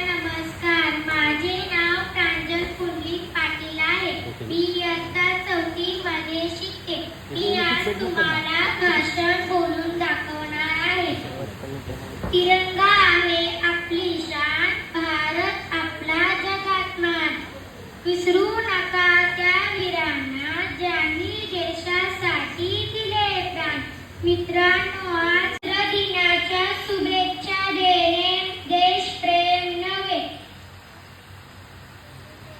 नमस्कार, माझे नाव प्रांजल पुंडलिक पाटील आहे. मी इयत्ता 4थी मध्ये शिकते. मी आज तुम्हाला भाषण बोलून दाखवणार आहे. तिरंगा आहे आपली शान, भारत आपला जगात मान. विसरू नका त्या वीरांना, ज्यांनी देशासाठी दिले प्राण. मित्रांनो, आज दिनाच्या शुभेच्छा देणे देश प्रेम नव्हे.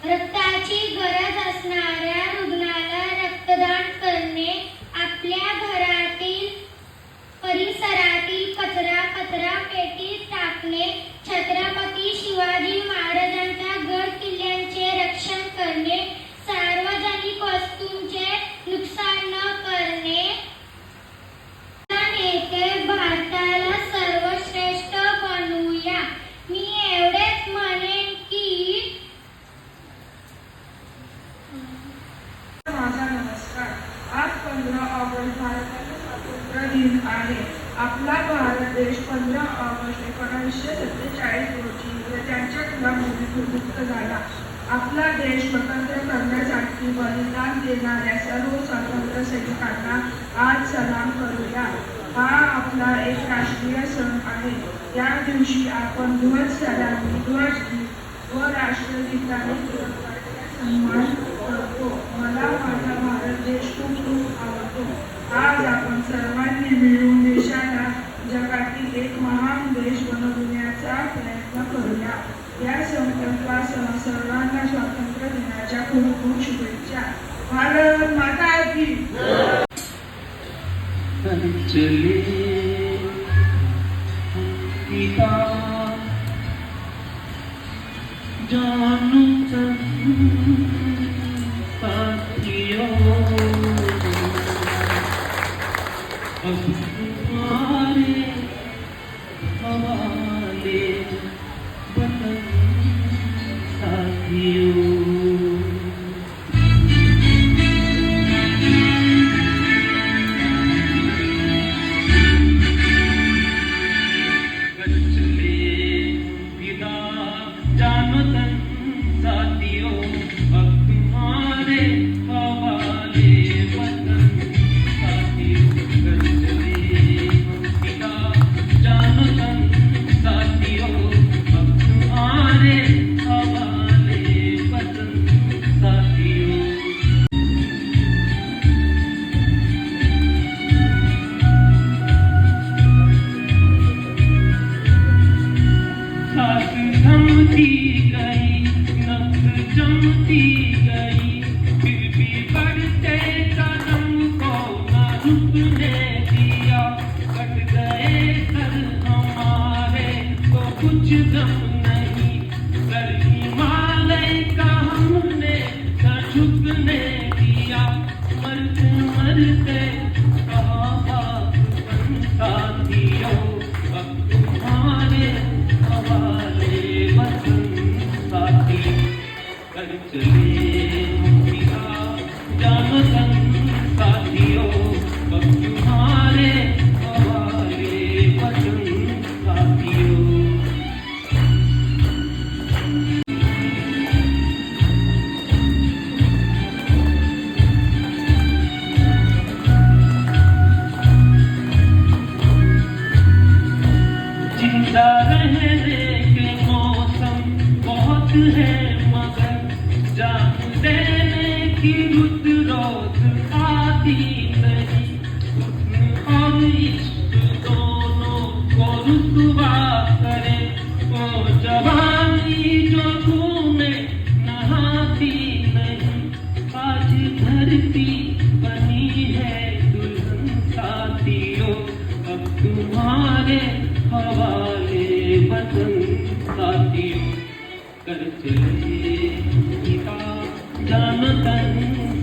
रक्ताची गरज असणाऱ्या रुग्णाला रक्तदान करणे, आपल्या घरातील परिसरातील कचरा पेटीत टाकणे, छत्रपती शिवाजी महाराजांच्या गड किल्ल्यांचे रक्षण करणे, सार्वजनिक वस्तूंचे नुकसान न करणे, भारताला सर्वश्रेष्ठ बनवूया. मी एवढेच म्हणेन की माझा नमस्कार. आज 15 ऑगस्ट भारताचा स्वातंत्र्य दिन आहे. आपला भारत देश 15 ऑगस्ट 1947 रोजी त्यांच्या गुलामीतून मुक्त झाला. आपला देश स्वतंत्र करण्यासाठी बलिदान देणाऱ्या सर्व स्वातंत्र्य सैनिकांना आज सलाम करूया. हा आपला एक राष्ट्रीय सण आहे. या दिवशी आपण ध्वज सलामी, ध्वजगीत व राष्ट्रगीताने सन्मान करतो. मला माझा भारत देश खूप आवडतो. आज आपण सर्वांनी मिळून देशाला जगातील एक महान देश बनवण्याचा प्रयत्न करूया. या संकल्पासह सर्वांना स्वातंत्र्य दिनाच्या खूप शुभेच्छा. भारत माता की चले पिता जानू साथियों, अब तुम्हारे हवाले वतन साथियों. कुछ गम नहीं, सर हिमालय का हमने न झुकने दिया. मरते मरते कहा साथियों, अब तुम्हारे हवाले वतन साथी. कर चले जानो साथियों, अब तुम्हारे हवाले वतन साथियों. जिंदा रहने के मौसम बहुत है, मगर जान देने की रुत रोज आती नहीं. हुस्न और इश्क दोनों को रुतबा करे, वो जवानी जो तुम्हें नहाती नहीं. आज धरती बनी है दुल्हन कर चले पिता जान तन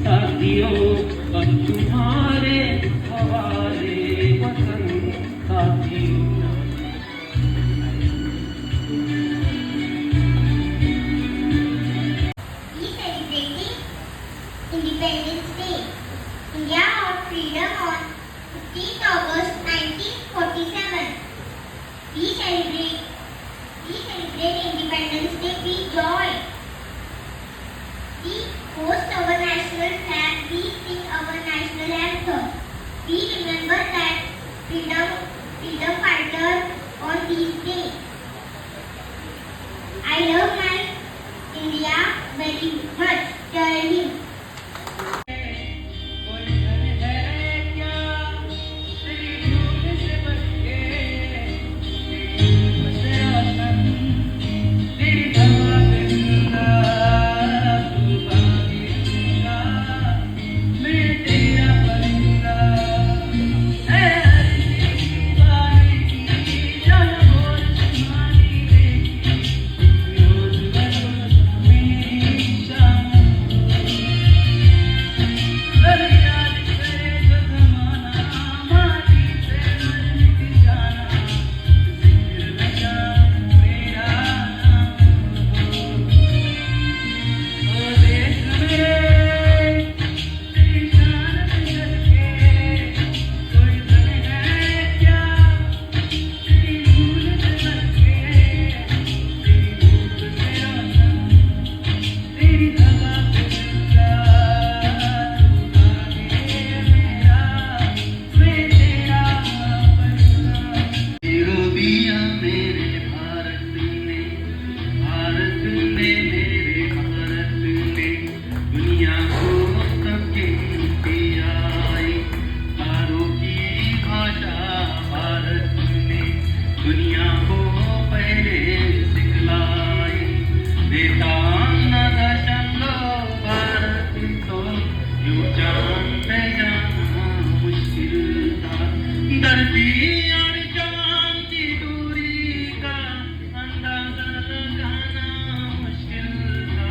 साथियों, अब तुम्हारे हवाले वतन साथियों। We celebrating Independence Day. India got freedom on 15th August 1947. We celebrate Independence Day with joy. We host our national flag. We sing our national anthem. We remember that freedom fighters on this day. I love my India very much. Jai Hind. कोई घर है क्या तेरी धूप से बच के, तेरा सन तेरी हवा पे दूंगा, तू बागी दूंगा, मैं तेरा बनूंगा। है हर की जान बोल सुनानी देगी, रोज बनो मेरी शाम। कर याद करे जो ज़माना, माटी से मर मिट जाना, जिक्र लगा मेरा नाम। ओ देश मेरे तेरी शान पे चढ़ के, कोई धन है क्या तेरी धूल से बच के, तेरी धूप से रोशन तेरी हवा पे दूंगा, तू आगे मेरा मैं तेरा बनूंगा। यूरोपिया मेरे भारत ने, भारत ने मेरे भारत ने दुनिया को सबके दियाई, तारों की भाषा भारत ने दुनिया को पहले सिखलाई। देता न दर्शन लो भारत को, यूं जानते जाना मुश्किल था। धरती और चांद की दूरी का अंदाजा लगाना मुश्किल था।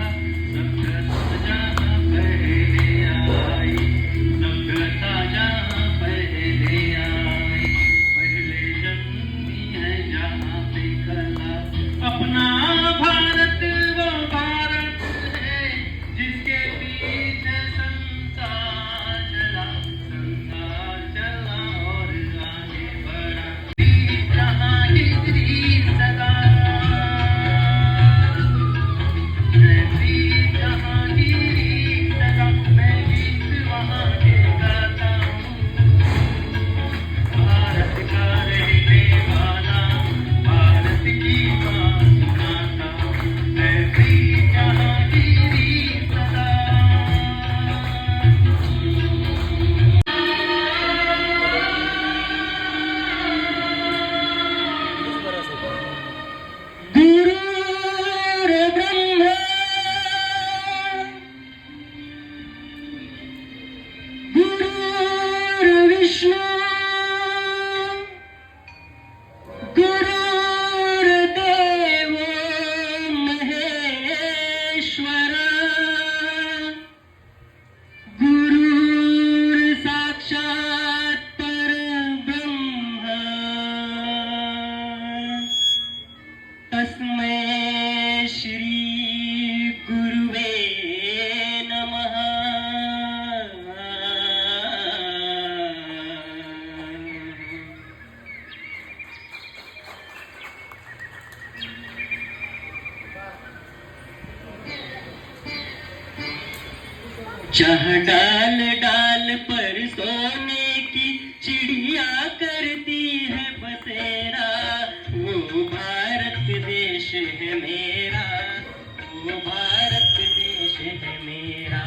सभ्यता जहाँ पहले आई, सभ्यता जहाँ पहले आई, पहले जन्मी है जहाँ पे कला। अपना भारत वो भारत है जिसके पीछे संसार चला, संसार चला और आगे बढ़ा। जहांगीरी सदा, वीर जहांगीरी सदा, मैं गीत वहाँ के गाता हूँ। भारत का रहने वाला, भारत की बात सुनाता हूँ, मैं वीर जहांगीरी सदा। गुरुर्ब्रह्मा गुरुर्विष्णु गुरुर्देवो महेश्वर, गुरुर्साक्षात् परब्रह्म, तस्मै श्री गुरुवे नमः। जहाँ डाल डाल पर सोने की चिड़िया करती है बसेरा, वो भारत देश है मेरा, वो भारत देश है मेरा।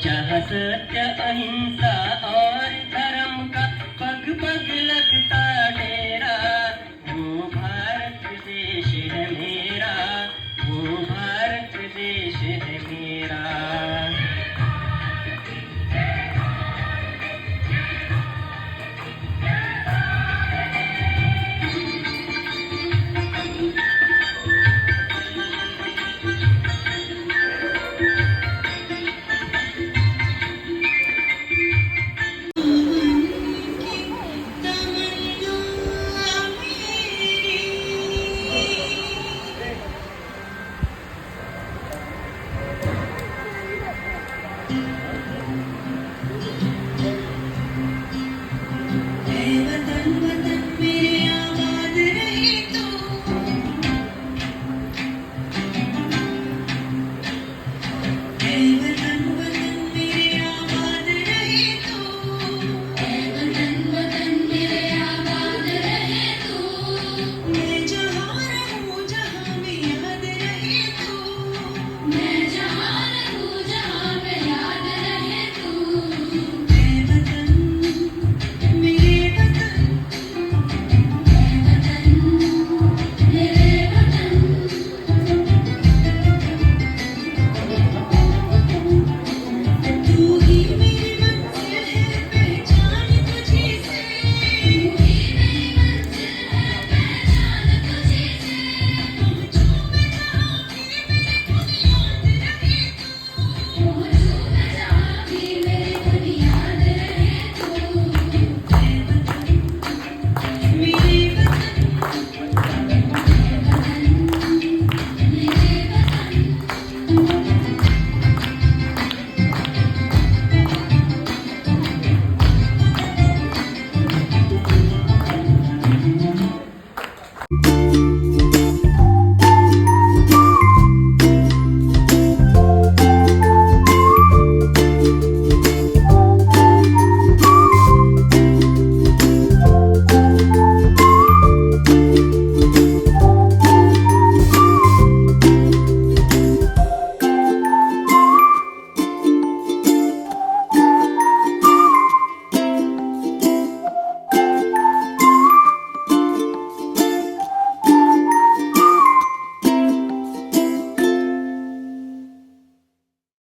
जहाँ सत्य अहिंसा